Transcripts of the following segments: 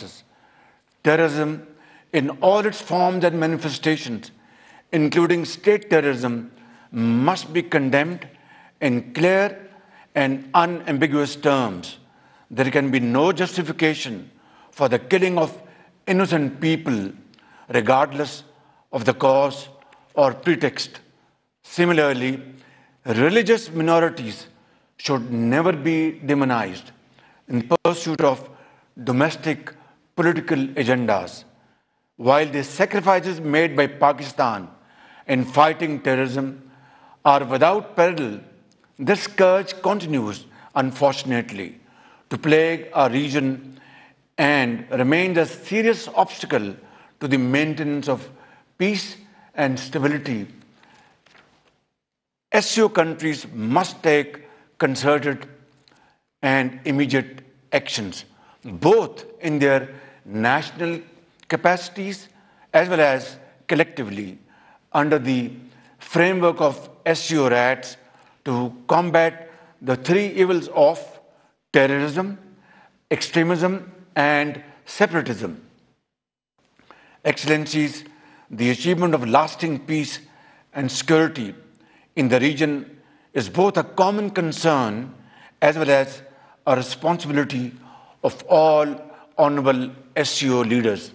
consequences. Terrorism in all its forms and manifestations, including state terrorism, must be condemned in clear and unambiguous terms. There can be no justification for the killing of innocent people, regardless of the cause or pretext. Similarly, religious minorities should never be demonized in pursuit of domestic political agendas. While the sacrifices made by Pakistan in fighting terrorism are without parallel, this scourge continues, unfortunately, to plague our region and remains a serious obstacle to the maintenance of peace and stability. SCO countries must take concerted and immediate actions, both in their national capacities as well as collectively, under the framework of SCO RATs to combat the three evils of terrorism, extremism, and separatism. Excellencies, the achievement of lasting peace and security in the region is both a common concern as well as a responsibility of all honorable SCO leaders.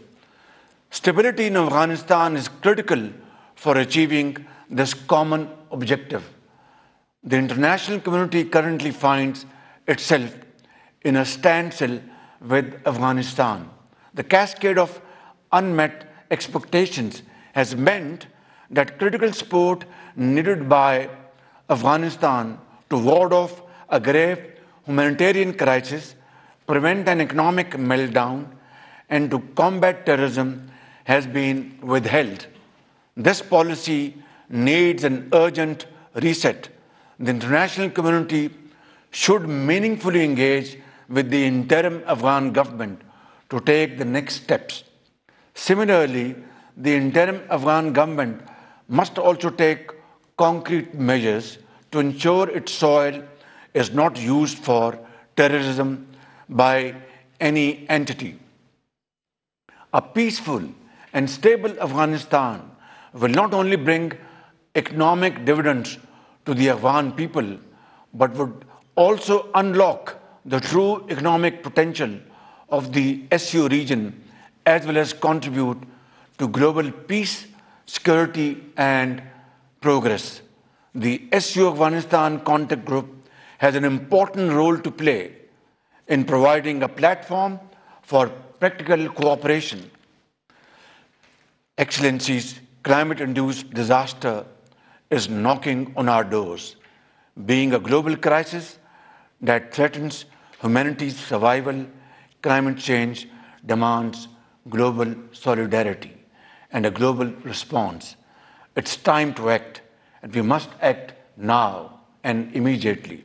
Stability in Afghanistan is critical for achieving this common objective. The international community currently finds itself in a standstill with Afghanistan. The cascade of unmet expectations has meant that critical support needed by Afghanistan to ward off a grave humanitarian crisis, prevent an economic meltdown, and to combat terrorism has been withheld. This policy needs an urgent reset. The international community should meaningfully engage with the interim Afghan government to take the next steps. Similarly, the interim Afghan government must also take concrete measures to ensure its soil is not used for terrorism by any entity. A peaceful and stable Afghanistan will not only bring economic dividends to the Afghan people, but would also unlock the true economic potential of the SCO region, as well as contribute to global peace, security, and progress. The SCO Afghanistan Contact Group has an important role to play in providing a platform for practical cooperation. Excellencies, climate-induced disaster is knocking on our doors. Being a global crisis that threatens humanity's survival, climate change demands global solidarity and a global response. It's time to act, and we must act now and immediately.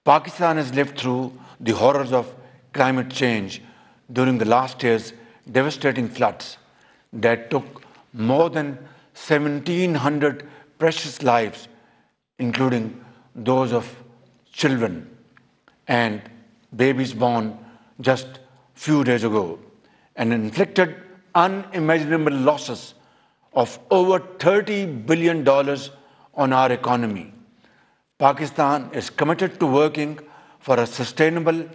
Pakistan has lived through the horrors of climate change during the last year's devastating floods that took more than 1,700 precious lives, including those of children and babies born just few days ago, and inflicted unimaginable losses of over $30 billion on our economy. Pakistan is committed to working for a sustainable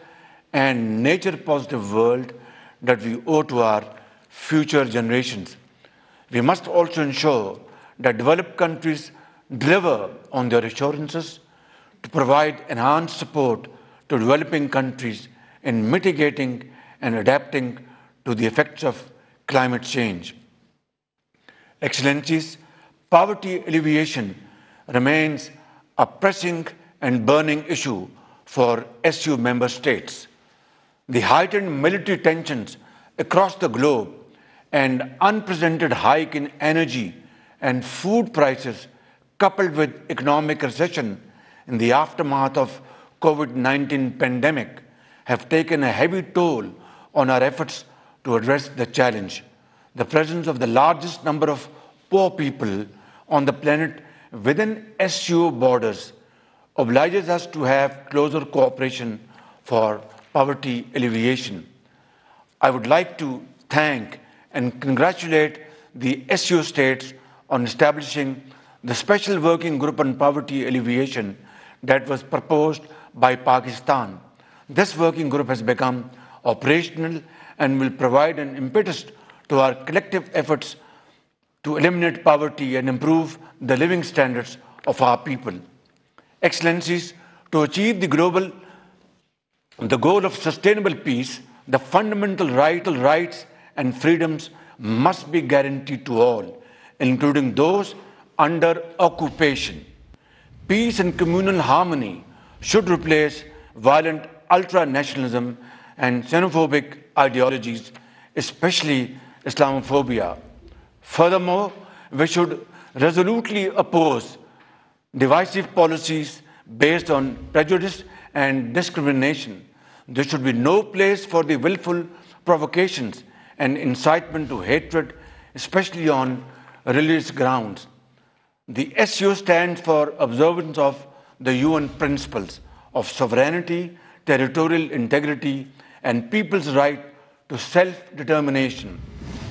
and nature-positive world that we owe to our future generations. We must also ensure that developed countries deliver on their assurances to provide enhanced support to developing countries in mitigating and adapting to the effects of climate change. Excellencies, poverty alleviation remains a pressing and burning issue for SCO member states. The heightened military tensions across the globe and unprecedented hike in energy and food prices, coupled with economic recession in the aftermath of COVID-19 pandemic, have taken a heavy toll on our efforts to address the challenge. The presence of the largest number of poor people on the planet within SCO borders obliges us to have closer cooperation for poverty alleviation. I would like to thank and congratulate the SCO states on establishing the Special Working Group on Poverty Alleviation that was proposed by Pakistan. This working group has become operational and will provide an impetus to our collective efforts to eliminate poverty and improve the living standards of our people. Excellencies, to achieve the goal of sustainable peace, the fundamental rights and freedoms must be guaranteed to all, including those under occupation. Peace and communal harmony should replace violent ultra-nationalism and xenophobic ideologies, especially Islamophobia. Furthermore, we should resolutely oppose divisive policies based on prejudice and discrimination. There should be no place for the willful provocations and incitement to hatred, especially on religious grounds. The SCO stands for observance of the UN principles of sovereignty, territorial integrity, and people's right to self-determination.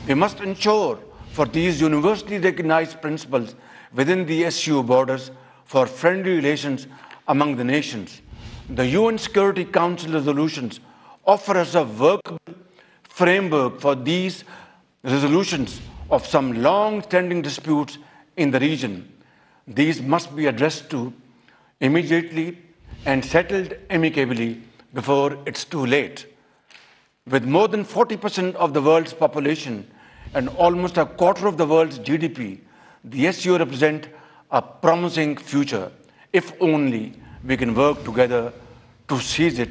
We must ensure for these universally recognized principles within the SCO borders for friendly relations among the nations. The UN Security Council resolutions offer us a workable framework for these resolutions of some long-standing disputes in the region. These must be addressed to immediately and settled amicably before it's too late. With more than 40% of the world's population and almost a quarter of the world's GDP, the SCO represents a promising future, if only we can work together to seize it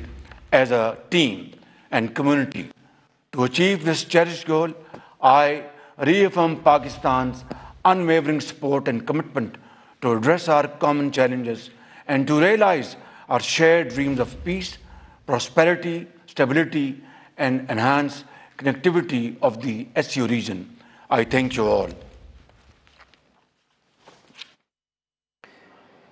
as a team and community. To achieve this cherished goal, I reaffirm Pakistan's unwavering support and commitment to address our common challenges and to realize our shared dreams of peace, prosperity, stability, and enhanced connectivity of the SCO region. I thank you all.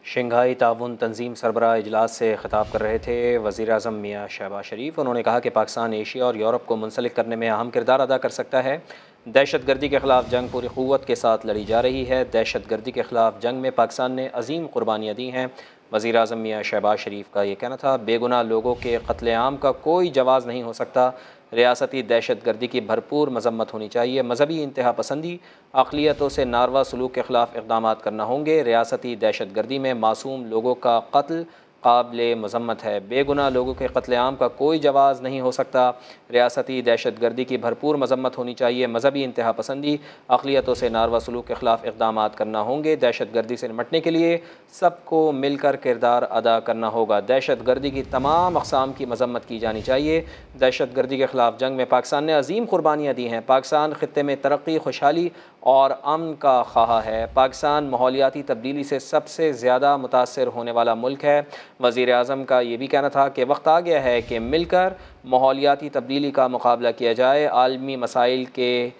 Shanghai ताउन तंजीम सरबराह इजलास से ख़िताब कर रहे थे वज़ीर आज़म मियाँ शहबाज शरीफ। उन्होंने कहा कि पाकिस्तान एशिया और यूरोप को मुंसलिक करने में अहम किरदार अदा कर सकता है। दहशत गर्दी के ख़िलाफ़ जंग पूरी क़ुव्वत के साथ लड़ी जा रही है। दहशत गर्दी के ख़िलाफ़ जंग में पाकिस्तान ने अजीम कुर्बानियाँ दी हैं। वज़ीर आज़म मियाँ शहबाज शरीफ का ये कहना था। बेगुनाह लोगों के क़त्ल-ए-आम का कोई जवाज़ नहीं हो सकता। रियासती दहशत गर्दी की भरपूर मजम्मत होनी चाहिए। मजहबी इंतहा पसंदी, अक़लियतों से नारवा सलूक के ख़िलाफ़ इक़दामात करना होंगे। रियासती दहशत गर्दी में मासूम लोगों का कत्ल काबिल मजम्मत है। बेगुनाह लोगों के क़त्ल-ए-आम का कोई जवाज़ नहीं हो सकता। रियासती दहशत गर्दी की भरपूर मजम्मत होनी चाहिए। मजहबी इंतहा पसंदी, अक़लियतों से नारवा सलूक के ख़िलाफ़ इक़दामात करना होंगे। दहशत गर्दी से निपटने के लिए सबको मिलकर किरदार अदा करना होगा। दहशत गर्दी की तमाम अक़साम की मजम्मत की जानी चाहिए। दहशत गर्दी के ख़िलाफ़ जंग में पाकिस्तान ने अजीम कुर्बानियाँ दी हैं। पाकिस्तान ख़ित्ते में तरक्की, खुशहाली और अमन का ख्वाह है। पाकिस्तान माहौलियाती तब्दीली से सबसे ज़्यादा मुतासर होने वाला मुल्क है। वज़ीर आज़म का ये भी कहना था कि वक्त आ गया है कि मिलकर माहौलियाती तब्दीली का मुकाबला किया जाए। आलमी मसाइल के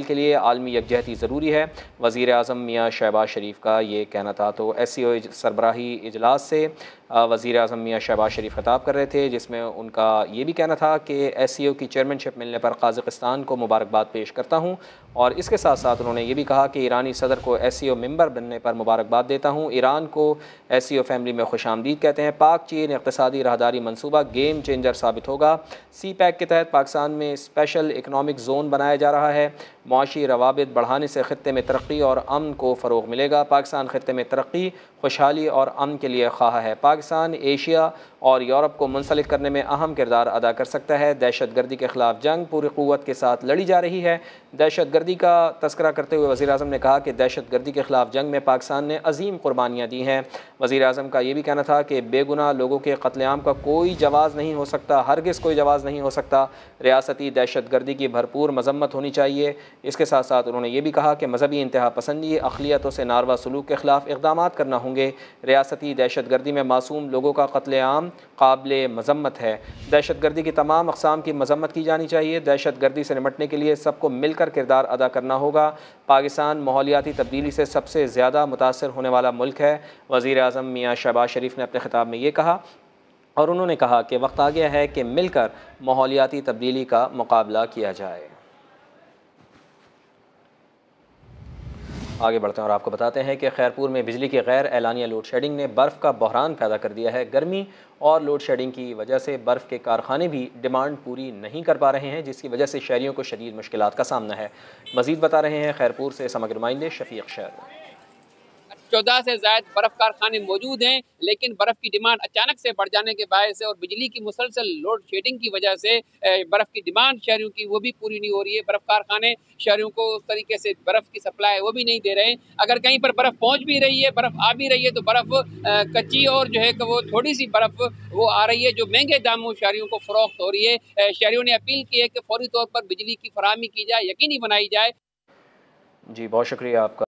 लिए आलमी यकजहती ज़रूरी है। वज़ीर आज़म मियाँ शहबाज शरीफ का ये कहना था। तो SCO सरबराही इजलास से वज़ीर आज़म मियाँ शहबाज शरीफ ख़िताब कर रहे थे, जिसमें उनका ये भी कहना था कि SCO की चेयरमैनशिप मिलने पर काज़ाकिस्तान को मुबारकबाद पेश करता हूँ। और इसके साथ साथ उन्होंने ये भी कहा कि ईरानी सदर को SCO मेंबर बनने पर मुबारकबाद देता हूँ। ईरान को SCO फैमिली में खुशामदीद कहते हैं। पाक चीन इक़्तिसादी राहदारी मनसूबा गेम चेंजर साबित होगा। CPEC के तहत पाकिस्तान में स्पेशल इकनॉमिक जोन बनाया जा रहा है। मुआशी रवाबित बढ़ाने से ख़ित्ते में तरक्की और अमन को फ़रोग़ मिलेगा। पाकिस्तान ख़ित्ते में तरक्की, खुशहाली और अमन के लिए ख्वाह है। पाकिस्तान एशिया और यूरोप को मुंसलिक करने में अहम किरदार अदा कर सकता है। दहशत गर्दी के ख़िलाफ़ जंग पूरी क़ुव्वत के साथ लड़ी जा रही है। दहशत गर्दी का तस्करा करते हुए वज़ीर आज़म ने कहा कि दहशत गर्दी के ख़िलाफ़ जंग में पाकिस्तान ने अजीम कुर्बानियाँ दी हैं। वज़ीर आज़म का ये भी कहना था कि बेगुनाह लोगों के क़त्ल-ए-आम का कोई जवाज़ नहीं हो सकता, हरगिज़ कोई जवाज़ नहीं हो सकता। रियासती दहशत गर्दी की भरपूर मजम्मत होनी चाहिए। इसके साथ साथ उन्होंने ये भी कहा कि मजहबी इंतहा पसंदी, अक़लियतों से नारवा सलूक के ख़िलाफ़ इक़दामात करना होंगे। रियासती दहशत गर्दी में मासूम लोगों का क़त्ल-ए-आम काबिल मजम्मत है। दहशत गर्दी की तमाम अक़साम की मजम्मत की जानी चाहिए। दहशत गर्दी से निपटने के लिए सबको मिलकर किरदार अदा करना होगा। पाकिस्तान माहौलियाती तब्दीली से सबसे ज़्यादा मुतासर होने वाला मुल्क है। वज़ीर आज़म मियाँ शहबाज शरीफ ने अपने ख़िताब में ये कहा और उन्होंने कहा कि वक्त आ गया है कि मिलकर माहौलियाती तब्दीली का मुकाबला किया जाए। आगे बढ़ते हैं और आपको बताते हैं कि खैरपुर में बिजली की गैर एलानिया लोड शेडिंग ने बर्फ़ का बहरान पैदा कर दिया है। गर्मी और लोड शेडिंग की वजह से बर्फ़ के कारखाने भी डिमांड पूरी नहीं कर पा रहे हैं, जिसकी वजह से शहरियों को शदीद मुश्किलात का सामना है। मज़ीद बता रहे हैं खैरपुर से समग्र नुमाइंदे शफीक शहर। 14 से ज़ायद बर्फ कारखाने मौजूद हैं, लेकिन बर्फ की डिमांड अचानक से बढ़ जाने के बायस और बिजली की मुसलसल लोड शेडिंग की वजह से बर्फ की डिमांड शहरियों की वो भी पूरी नहीं हो रही है। बर्फ कारखाने शहरियों को उस तरीके से बर्फ की सप्लाई वो भी नहीं दे रहे हैं। अगर कहीं पर बर्फ पहुंच भी रही है, बर्फ आ भी रही है, तो बर्फ कच्ची और जो है वो थोड़ी सी बर्फ वो आ रही है जो महंगे दामों शहरियों को फरोख्त हो रही है। शहरियों ने अपील की है कि फौरी तौर पर बिजली की फराहमी की जाए, यकीनी बनाई जाए। जी बहुत शुक्रिया आपका।